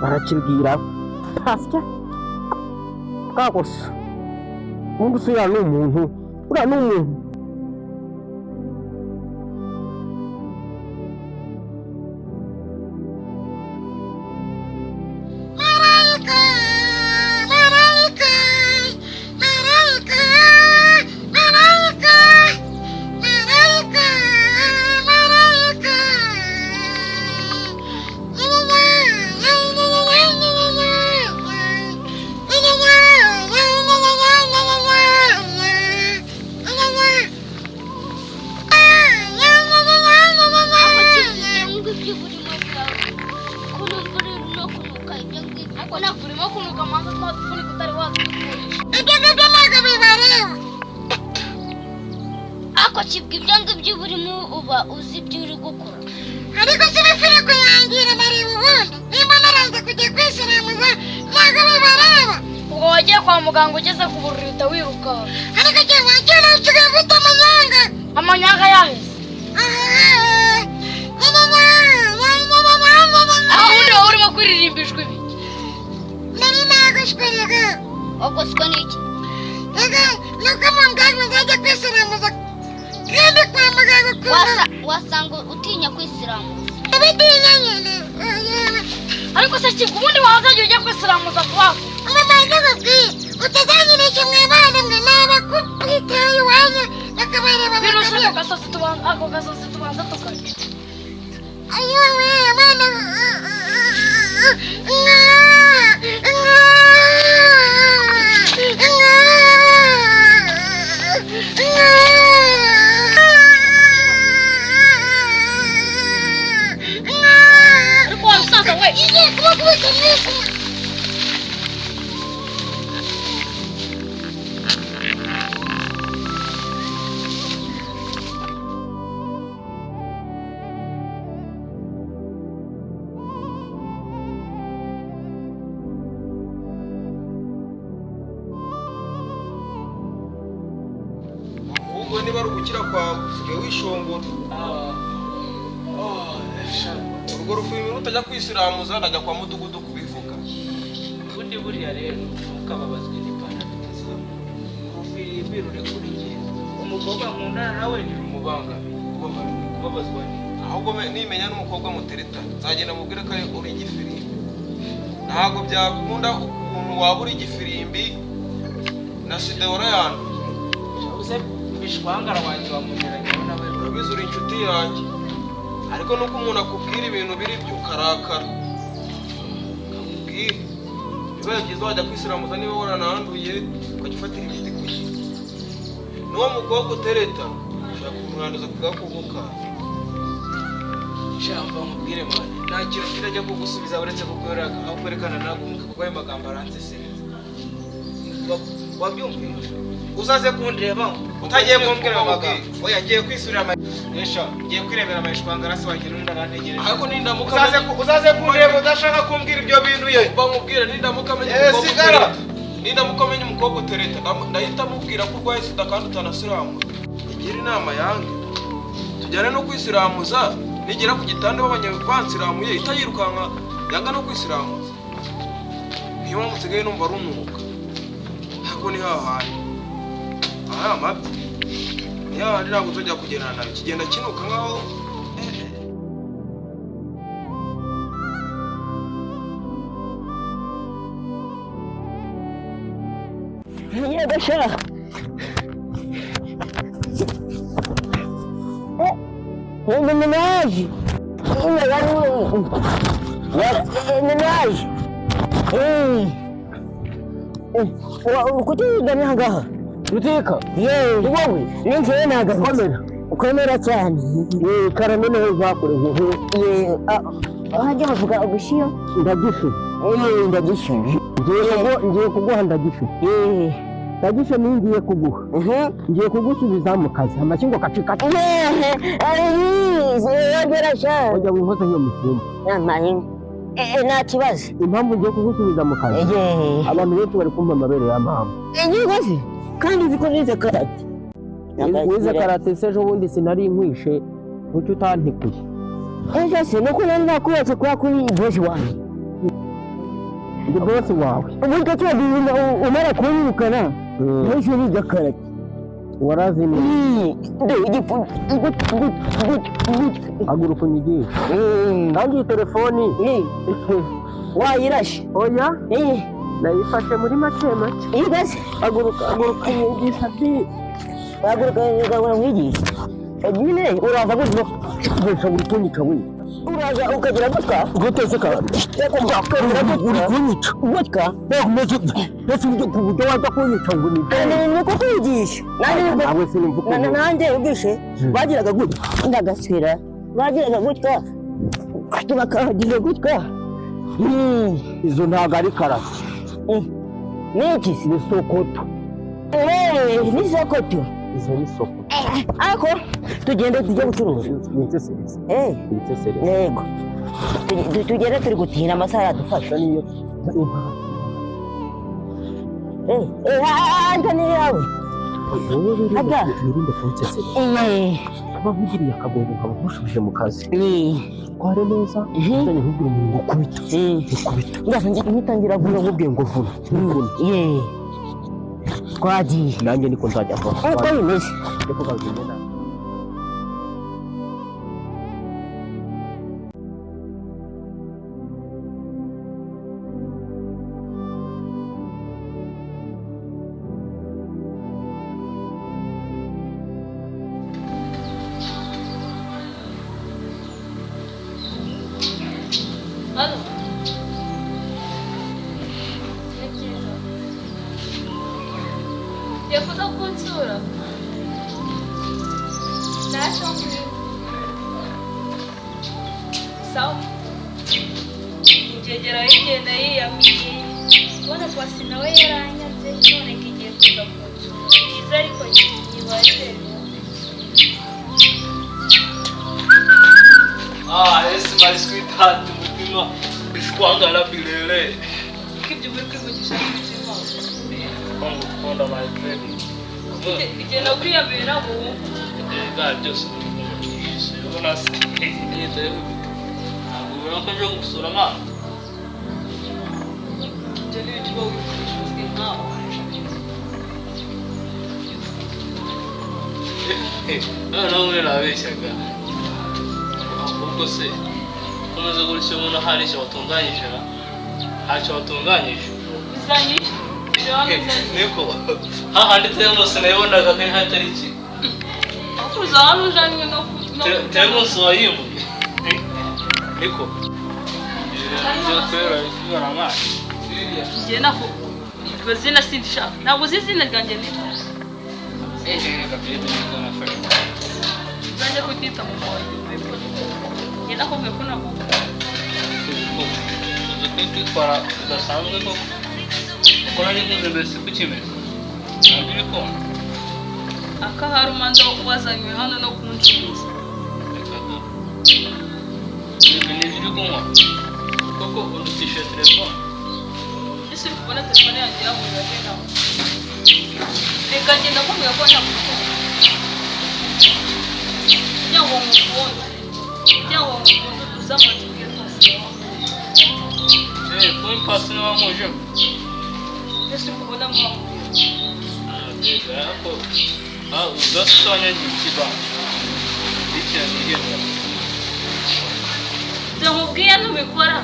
barakibwira pasya kakosa umuntu usura n'umuntu ura n'umuntu muganga ugeze ku burita wiruka ariko cyangwa cyane usigaye ufite amanyanga yahise aho urimo kuririmbishwa ibiki nari nagashwerega ogoswa n'iki ega nuko muganga ngajya kwisiramuza kandi kwa muganga wasanga utinya kwisiramuza bitinya nyine ariko se kiko ubundi wazajya ujya kwisiramuza kwawe amabanza babwiye utazanyine kimwe bana mwe naba kupitaye wanya nakabareba birusa ako gasozi tubanza tukaje ayo we bana niba ari ugukira kwawe usigaye wishongora urwo rufimi rutajya kwisiramuza najya kwa mudugudu kubivuga ubundi buriya rero ukababazwe n'ipantaro itazamu urufimi rure kuri njye umukobwa nkundana nawe ni umubangamiye kubabazwa ni ahubwo nimenya n'umukobwa mutereta nzagenda mubwire ko uri igifirimbi ntabwo byakunda ukuntu waba uri igifirimbi na sida warayanduye bishwangara wanjye wamugeranye nawe urabizi uri inshuti yanjye ariko nuko umuntu akubwira ibintu biri byo ukarakara akubwira bibaye byiza wajya kwisiramuza niba warananduye ukajya ufatira imiti ku gihe n'uwo mukobwa utereta ushaka kumwanduza ku gakoko kawe shyamba nkubwire mani nta kintu kirajya kugusubiza uretse aho kwerekana nagumuka kuko ayo magambo aransesereza wabyumvisha uzaze kundeba utagiye kumbwira amagambo oya ngiye kwisubira ngiye kwirebera amashwangara se wagira undi arantegereje ariko nindamuka uzaze kundeba udashaka kumbwira ibyo bintu ye bamubwire nindamuka amenye umukobwa utereta ndahita mubwira ko urwaye sida kandi utanasiramuza igira inama yange tujyane no kwisiramuza nigera ku gitanda bansiramuye itayirukanka yanga no kwisiramuza niyo mpamvu nsigaye numva runuka ariko ni hahandi aha mabi ni hahandi ntabwo tujya kugendana nawe kigenda kinuka nkaho Yabasha Menage Menage Ukuti ngaha Ruteka wowe ninje naga ukomera cyane karamene zakure Wajya bavuga ubushiyo ndagishe ndagishe ngiye kuguha ndagishe ndagishe ningiye kuguha ngiye kugusubiza mu kazi amakingo kacika yagera ujya winkoza nk'iyo musumba nta kibazo impamvu ngiye kugusubiza mu kazi abantu benshi bari kumva amabere ya mama inyigozi kandi uziko nize karate wize karate se ejo bundi sinari nkwishe kuki utantikuye ejo se nuko nari nakubatse kuba kuri bosi wanjye ndi boss wawe uburyo cyane umara kunyukana n'ejo ni gakarate warazini ndo igifu aguruka unyigisha kandi telefoni wayirashe oya nayifashe muri make igase aguruka unyigisha bi aguruka mwigisha nyine uraza gutyo buri kunyica we uraza ukagira gutya guteze ka uri kunyica gutya bakomeze ndetse ujye ku buryo waza kunyica ngo ni niko kwigisha nawe sinimvuga nanjye ubwishe bagiraga gutya ndagaswira bagiraga gutya bakagira gutya izo ntago ari karate niki ni sokoto ni sokoto izo ni sokoto ariko tugende tujye gucuruza yego tugende turi gutinda amasaha yadufasha niyo anta ni yawe wirinde kunsesera babugiriye akagogo nkaba nkushubije mu kazi tware neza uzanye nkubwira umuntu gukubita ndasa ngitangira vuba nkubwiye ngo vuba twagiye nanjye niko nzajya vuba uko bimeze niko bagenda Halo. Yafuza kunsura. Nasho. Sawa. Ngegera yigenda yiyamiye. Ubona ko sinawe yaranyaze none kigiye kuza kunsura. Iza ariko nyibarire. Ese mais sweetheart mutima bishwangara bilele. Kibyo buri kwivugisha n'umutima. Kongo konda my baby. Igenda kwiyambira nabo. Ga byose n'umugisha. Ubona se nite. Agura ko nje gusura mama. Ibyo ni ibyo wifuza nkaho. Nawe nabeshyaga. Ubwo se umaze gutyo umuntu hari icyo watunganyije na ntacyo watunganyije Bizanyisha niko handitseho umunsi nayibonaga ko hatari iki akuza hano ujanywe no turi umunsi wayimuye niko kubera amazi njye nako iryo zina sindishaka ntabwo uzi izina ryanjye nitwa uzajya kutita mu mwoyo njye nakubwiye ko nakuka uzi kwitwara bidasanzwe ko ukora n'inkunze mbese ku kimeze ntabwo uri kubona akahari umanza wazanywe hano no kuncuruza ibi ni ibyo kunywa koko urutishe telefone ese uri kubona telefone yanjye yahurira nawe reka ngenda nkubwira ko ntakukunda kugira ngo ngukunde kugira ngo ngukunde uze amatubwire twose kuri pasi niba nkujemo ese uri kubona mwakubwira ariko udasanya ikiba ikintu igenda ibyo nkubwiye ntubikora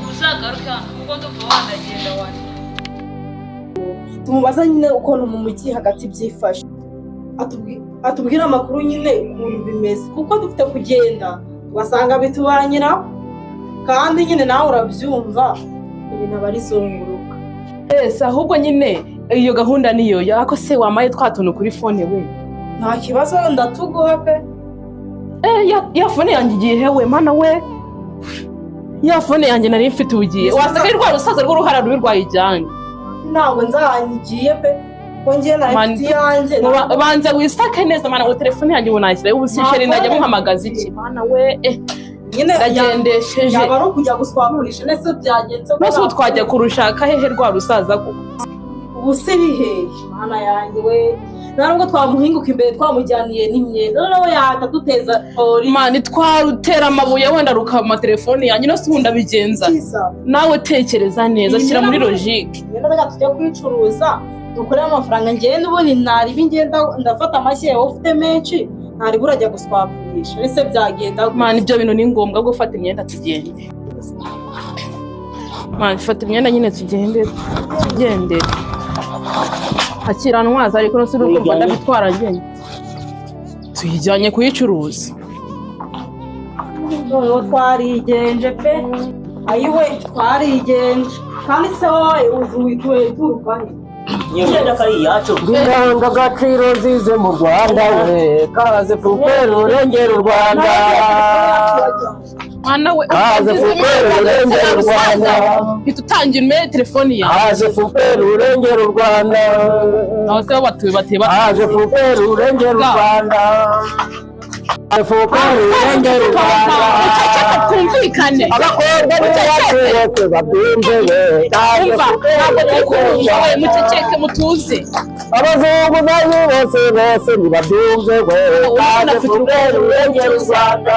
uzagaruke hano kuko ndumva wanagenda wani tumubaza nyine ukuntu mu mujyi hagati byifashe atubwira amakuru nyine ukuntu bimeze kuko dufite kugenda tugasanga bitubanyiraho kandi nyine nawe urabyumva ibintu aba ari zunguruka ahubwo nyine iyo gahunda niyo yako se wamaye twatuntu kuri fone we nta kibazo ndatuguha pe ya fone yanjye igiye hewe mana we ya fone yanjye nari mfite ugiye wasanga rwa rusaza rw'uruhara rubi rwayijyanye ntabwo nzahanyigiye pe ko njye nafite yanjye banza wisake neza mana ngo telefone yanjye bunashyira ubu sisheri ndajya muhamagaza iki mana we nyine ndagendesheje yaba ari ukujya guswamurisha nese byagenze nose ubu twajya kurushaka hehe rwa rusaza kuko ubu se bihehe mana yanjye we ntabwo twamuhinguka imbere twamujyaniye n'imyenda noneho yahita duteza polisi mani twarutera amabuye wenda rukama telefone yanjye no sinkunda bigenza nawe tekereza neza shyira muri logique reka tujya kwicuruza dukore amafaranga njyewe n'ubundi ntaribi ngenda ndafata amashyi yawe ufite menshi ntari burajya guswapurisha ese byagenda mani ibyo bintu ni ngombwa gufata imyenda tugende mani fata imyenda nyine tugende akira ntwaza ariko no siruko mfata bitwara ngende tuyijyanye kuyicuruza noneho twarigenje pe ayiwe twarigenje kandi se wowe uzi wituye turuka Biranga agaciro zize mu Rwanda we kaze fuperi urengera u Rwanda mwana we kaze fuperi urengera u Rwanda itutangira imere telefoni yawe kaze fuperi urengera u Rwanda aho se batuye bateba kaze fuperi urengera u Rwanda fuperi urengera u Rwanda twumvikane abakobwa bose babyumve we umva ntabwo tukumva we muceceke mutuze abazungu nayo bose ntibabyumve we kaze fuperi urengera u Rwanda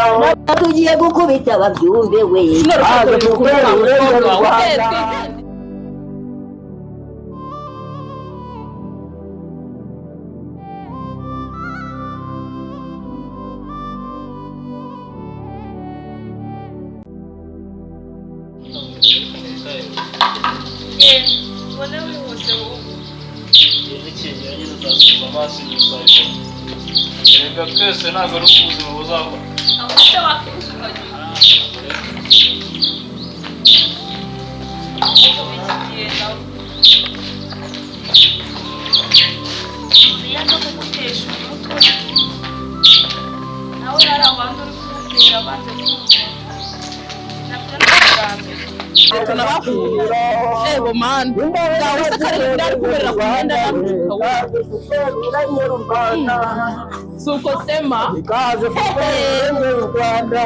tugiye gukubita babyumve we kaze fuperi urengera u Rwanda twese ntabwo ari ubuzima buzahora ebo mani gawe se kare byari kubera ku myenda suko sema kaze fuperi urengera u Rwanda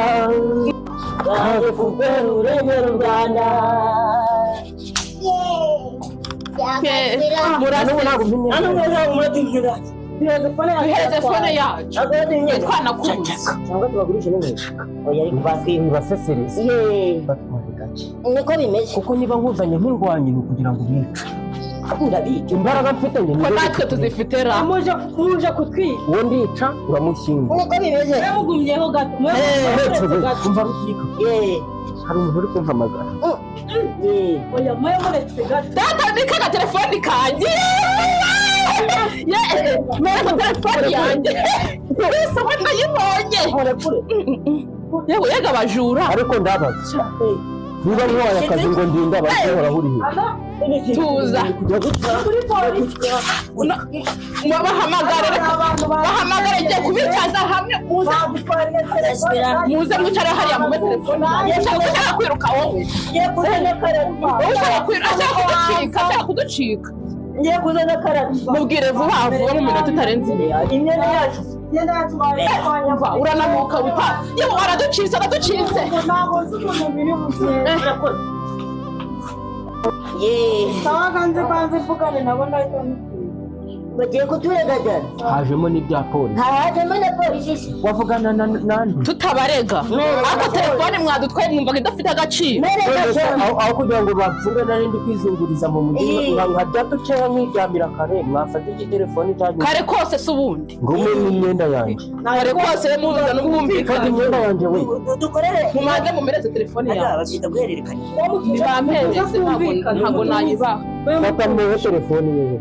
kaze fuperi urengera u Rwanda duhereze fone yacu twanakubuza cyangwa tubagurishe n'inkweto oya ariko basesereze batware gake niko bimeze kuko niba nkuzanye nk'indwanyi ni ukugira ngo ubice ndabica imbaraga mfite njye ko natwe tuzifite ra muje kutwica uwo ndica uramushyingura niko bimeze mugumyeho gato umva rukiko hari umuntu uri kumpamagara oya mwe muretse gato data ndika na telefoni kanjye mwereka telefoni yanjye wese we ndayibonye yewe yega abajura ariko ndabaza niba ntwaye akazi ngo ndinda abashobora huriye tuza bahamagare igiye kubikaza hamwe muze mwicare hariya mu telefoni ushaka kwiruka wowe ushaka kuducika ngiye kuzana karate mubwire vuba vuba mu minota itarenze imyenda yacu uranamuka buta yewe araducitse ntabwo nzi ukuntu biri bugende sawa kanze mvugane nabo ndahita bagiye kuturega cyane hajemo n'ibya polisi hajemo na polisi wavugana nandi tutabarega ako telefone mwadutwaye mwumvaga idafite agaciro aho kugira ngo bafunge narindi kwizunguriza mu mujyi nkajya duceya mwiryamira kare mwafata iki telefone cyanyu kare kose se ubundi ngo mwe n'imyenda yanjye kare kose muza n'ubwumvikane imyenda yanjye we dukorere mumaze mumereze telefone yawe babyita guhererekanya ntibampereze ntabwo nayibaha fata mwewe telefone yewe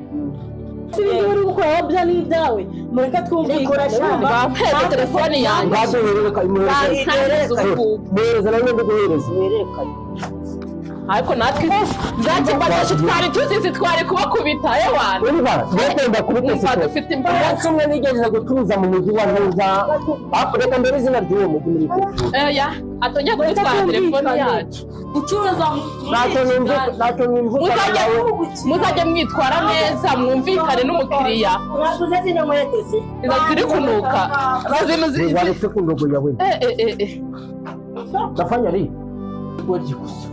ibyo uri gukora bya ni ibyawe mureka twumvikane bampeze telefone yanjye ngaze wereka imwereza nawe ndi guhereza ariko natwe zakimbatashe twari tuzizi twari kubakubita yewana urumva ndakunda kubitesa dufite imbaraga kimwe nigeze gutuza mu mujyi wa Ntuza reka mbere izina ry'uwo mujyi muri oya atongera kudutwara telefone yacu gucuruza ntacyo nimvuga muzajye mwitwara neza mwumvikane n'umukiriya uraguze zino nkweto se izo ziri kunuka zino waretse ku ndogo yawe ndafanya ari gusa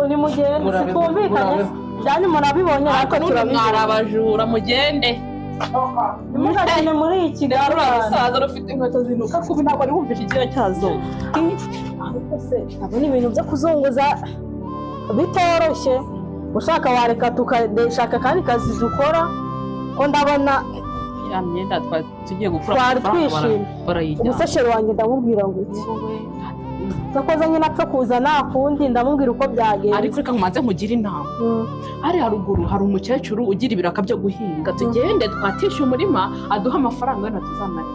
ni mugende twumvikane byanyu murabibonye ariko mwari abajura mugende mugagende muri iki kigali urasaza rufite inkweto zinuka kubi ntabwo ari wumvisha igira cyazo ariko se ndabona ibintu byo kuzunguza bitoroshye ushaka wareka tukashaka kandi kazi dukora ko ndabona ya myenda tugiye gukura twari twishimye umusasheri wanjye ndamubwira ngo iki nakoze nyine apfa kuza nta kundi ndamubwira uko byagenze ariko reka nkumanze nkugire inama hari haruguru hari umukecuru ugira ibiraka byo guhinga tugende twatishe umurima aduha amafaranga wenda tuzamara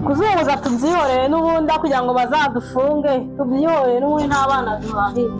kuzunguza tubyihoreye n'ubundi kugira ngo bazadufunge tubyihoreye n'ubundi nta bana duhahira